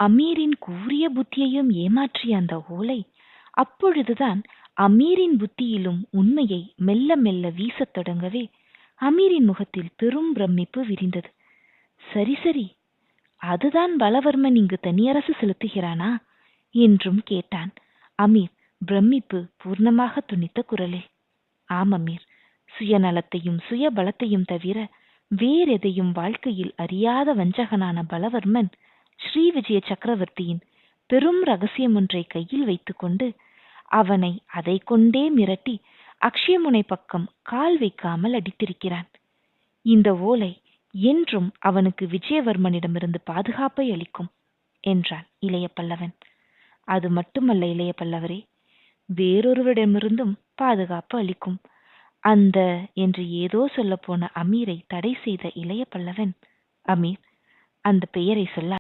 அமீரின் கூரிய புத்தியையும் ஏமாற்றிய அந்த ஓலை அப்பொழுதுதான் அமீரின் புத்தியிலும் உண்மையை மெல்ல மெல்ல வீசத் தொடங்கவே அமீரின் முகத்தில் பெரும் பிரமிப்பு விரிந்தது. சரி சரி, அதுதான் பலவர்மன் இங்கு தனியரசு செலுத்துகிறானா என்றும் கேட்டான் அமீர் பிரமிப்பு பூர்ணமாக துணித்த குரலில். ஆம் அமீர், சுயநலத்தையும் சுயபலத்தையும் தவிர வேறெதையும் வாழ்க்கையில் அறியாத வஞ்சகனான பலவர்மன் ஸ்ரீவிஜய சக்கரவர்த்தியின் பெரும் ரகசியம் ஒன்றை கையில் வைத்துக்கொண்டு அவனை அதை கொண்டே மிரட்டி அக்ஷயமுனை பக்கம் கால் வைக்காமல் அடித்திருக்கிறான். இந்த ஓலை என்றும் அவனுக்கு விஜயவர்மனிடமிருந்து பாதுகாப்பை அளிக்கும் என்றான் இளைய பல்லவன். அது மட்டுமல்ல இளைய பல்லவரே, வேறொருவரிடமிருந்தும் பாதுகாப்பு அளிக்கும். அந்த என்று ஏதோ சொல்ல போன அமீரை தடை செய்த இளைய பல்லவன், அமீர், அந்த பெயரை சொல்ல